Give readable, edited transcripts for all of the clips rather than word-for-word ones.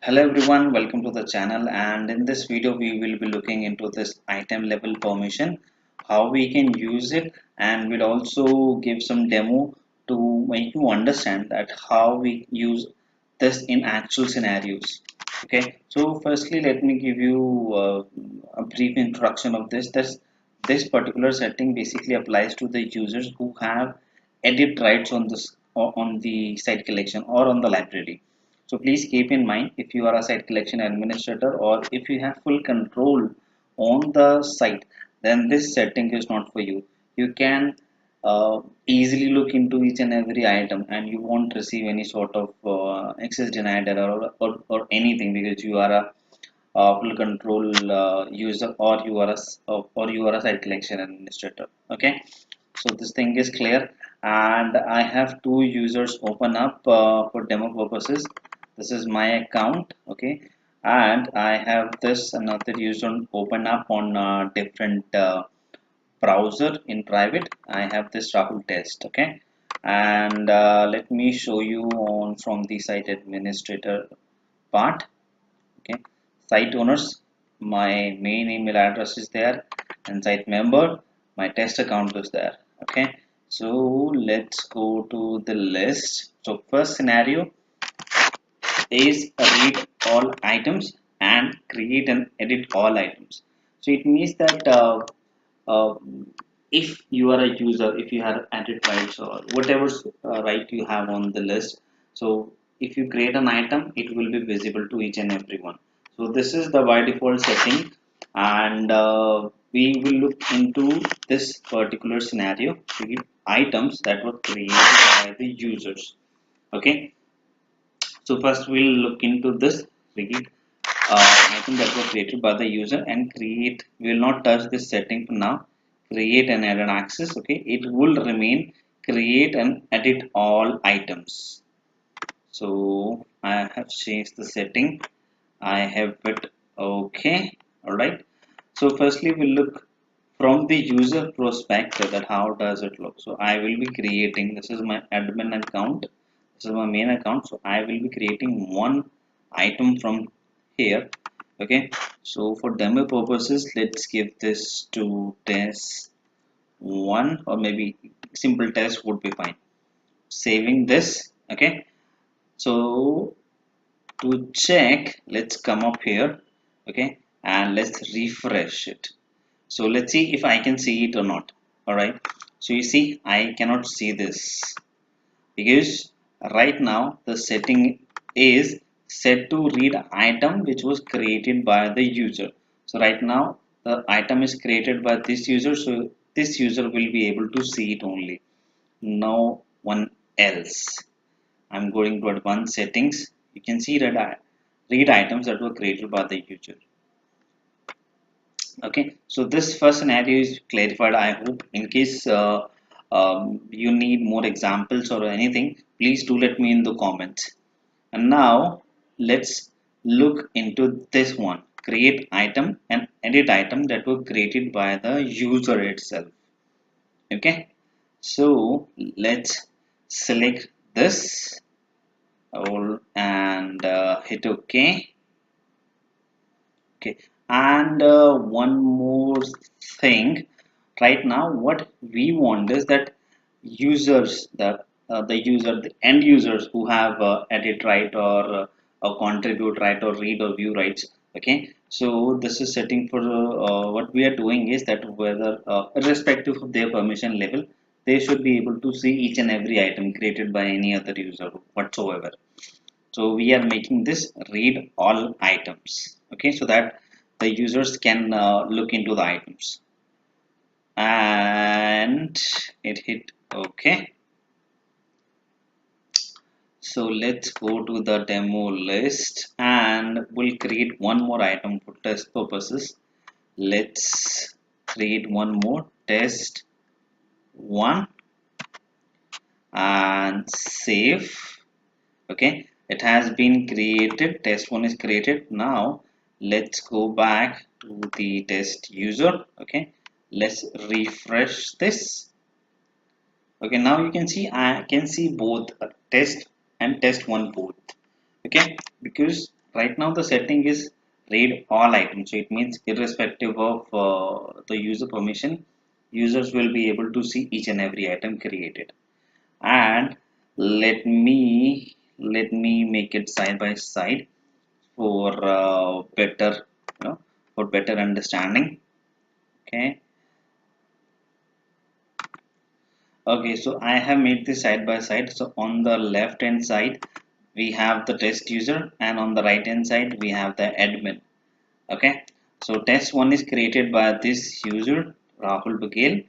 Hello everyone, welcome to the channel, and in this video we will be looking into this item level permission, how we can use it, and we'll also give some demo to make you understand that how we use this in actual scenarios. Okay, so firstly let me give you a brief introduction of this particular setting basically applies to the users who have edit rights on this or on the site collection or on the library. So please keep in mind, if you are a site collection administrator or if you have full control on the site, then this setting is not for you. You can easily look into each and every item and you won't receive any sort of access denied error or anything, because you are a full control user, or you are or you are a site collection administrator. Okay, so this thing is clear, and I have two users open up for demo purposes. This is my account, okay, and I have this another user open up on different browser in private. I have this Rahul test, okay, and let me show you on from the site administrator part. Okay, site owners, my main email address is there, and site member, my test account is there. Okay, so let's go to the list. So first scenario is read all items and create and edit all items. So it means that uh, if you are a user, if you have edit rights or whatever right you have on the list, so if you create an item, it will be visible to each and everyone. So this is the by default setting, and we will look into this particular scenario to give items that were created by the users. Okay, so first we'll look into this read item that was created by the user and create. We will not touch this setting for now. Create and add an access. Okay, it will remain create and edit all items. So I have changed the setting. I have it. Okay, all right. So firstly we'll look from the user perspective that how does it look. So I will be creating, this is my admin account, this is my main account, so I will be creating one item from here. Okay, so for demo purposes, let's give this to test one, or maybe simple test would be fine. Saving this. Okay, so to check, let's come up here. Okay, and let's refresh it. So let's see if I can see it or not. All right, so you see I cannot see this because right now the setting is set to read item which was created by the user. So right now the item is created by this user, so this user will be able to see it only, no one else. I'm going to advanced settings. You can see that I read items that were created by the user. Okay, so this first scenario is clarified, I hope. In case you need more examples or anything, please do let me in the comments. And now let's look into this one, create item and edit item that were created by the user itself. Okay, so let's select this all and hit OK. Okay, and one more thing. Right now what we want is that users, the end users who have edit right or contribute right or read or view rights. Okay, so this is setting for what we are doing is that whether irrespective of their permission level, they should be able to see each and every item created by any other user whatsoever. So we are making this read all items. Okay, so that the users can look into the items, and it hit OK. So let's go to the demo list and we'll create one more item for test purposes. Let's create one more, test one, and save. Okay, it has been created, test one is created. Now let's go back to the test user. Okay, let's refresh this. Okay, now you can see I can see both test and test one both. Okay, because right now the setting is read all items, so it means irrespective of the user permission, users will be able to see each and every item created. And let me make it side by side for better, for better understanding. Okay. Okay, so I have made this side by side. So on the left hand side, we have the test user, and on the right hand side, we have the admin. Okay, so test one is created by this user, Rahul Bagel.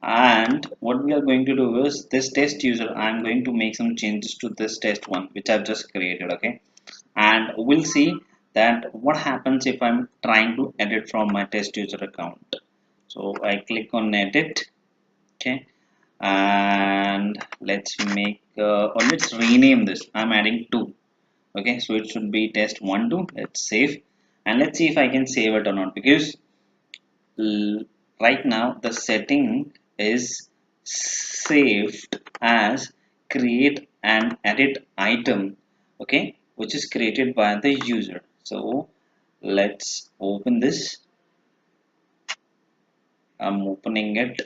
And what we are going to do is this test user, I'm going to make some changes to this test one, which I've just created. Okay, and we'll see that what happens if I'm trying to edit from my test user account. So I click on edit. Okay, and let's rename this. I'm adding two. Okay, so it should be test 1 2. Let's save, and let's see if I can save it or not, because right now the setting is saved as create and edit item. Okay, which is created by the user. So let's open this. I'm opening it.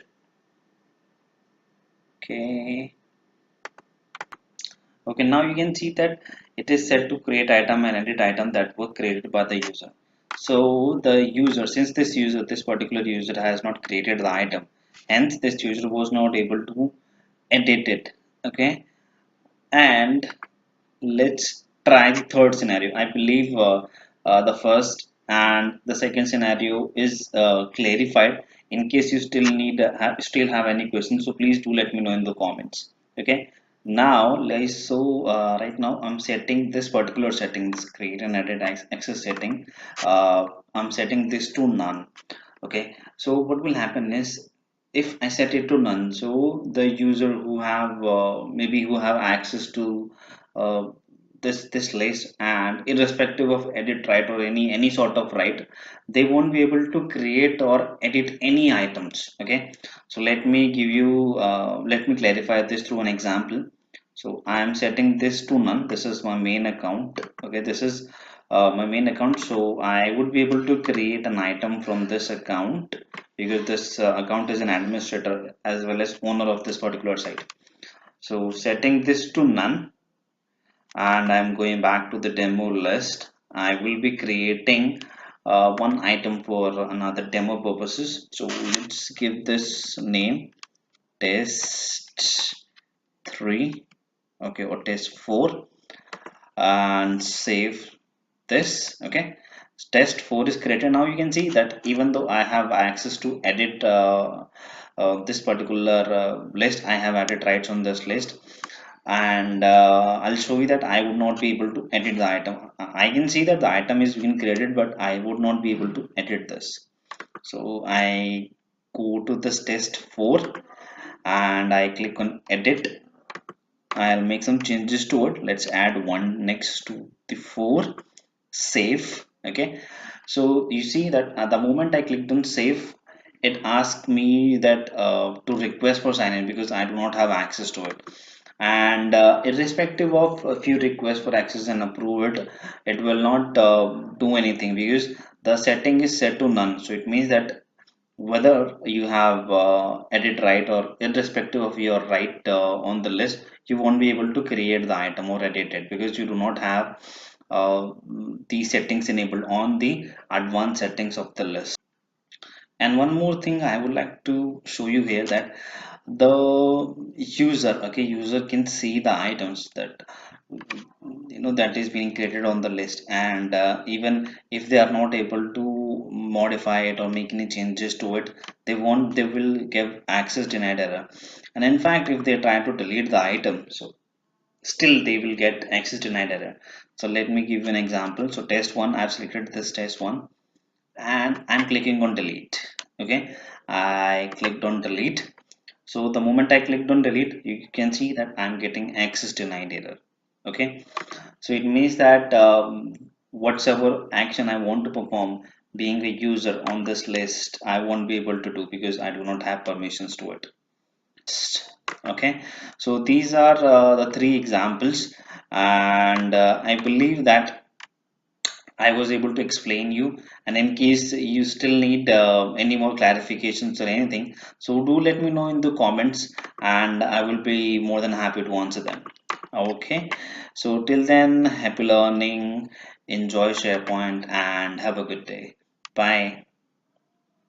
Okay. Okay, now you can see that it is set to create item and edit item that were created by the user. So the user, since this particular user has not created the item, hence this user was not able to edit it. Okay, and let's try the third scenario. I believe the first and the second scenario is clarified. In case you still have any questions, so please do let me know in the comments. Okay. Now, right now I'm setting this particular setting, this create and edit access setting. I'm setting this to none. Okay, so what will happen is if I set it to none, so the user who have maybe who have access to uh, this list, and irrespective of edit right or any sort of right, they won't be able to create or edit any items. Okay, so let me clarify this through an example. So I am setting this to none. This is my main account. Okay, this is my main account. So I would be able to create an item from this account, because this account is an administrator as well as owner of this particular site. So setting this to none, and I'm going back to the demo list. I will be creating one item for another demo purposes. So let's give this name test 3, okay, or test 4, and save this. Okay, test 4 is created. Now you can see that even though I have access to edit this particular list, I have added rights on this list, and I'll show you that I would not be able to edit the item. I can see that the item is being created, but I would not be able to edit this. So I go to this test 4 and I click on edit. I'll make some changes to it. Let's add one next to the 4, save. Okay, so you see that at the moment I clicked on save, it asked me that to request for sign in, because I do not have access to it. And irrespective of if you request for access and approve it, it will not do anything, because the setting is set to none. So it means that whether you have edit right or irrespective of your right on the list, you won't be able to create the item or edit it, because you do not have these settings enabled on the advanced settings of the list. And one more thing I would like to show you here, that the user can see the items that that is being created on the list, and even if they are not able to modify it or make any changes to it, they will give access denied error. And in fact, if they try to delete the item, so still they will get access denied error. So let me give you an example. So test 1, I've selected this test 1, and I'm clicking on delete. Okay, I clicked on delete. So the moment I clicked on delete, you can see that I'm getting access denied error. Okay, so it means that whatsoever action I want to perform, being a user on this list, I won't be able to do, because I do not have permissions to it. Okay, so these are the three examples, and I believe that I was able to explain you. And in case you still need any more clarifications or anything, so do let me know in the comments, and I will be more than happy to answer them. Okay, so till then, happy learning, enjoy SharePoint, and have a good day. Bye.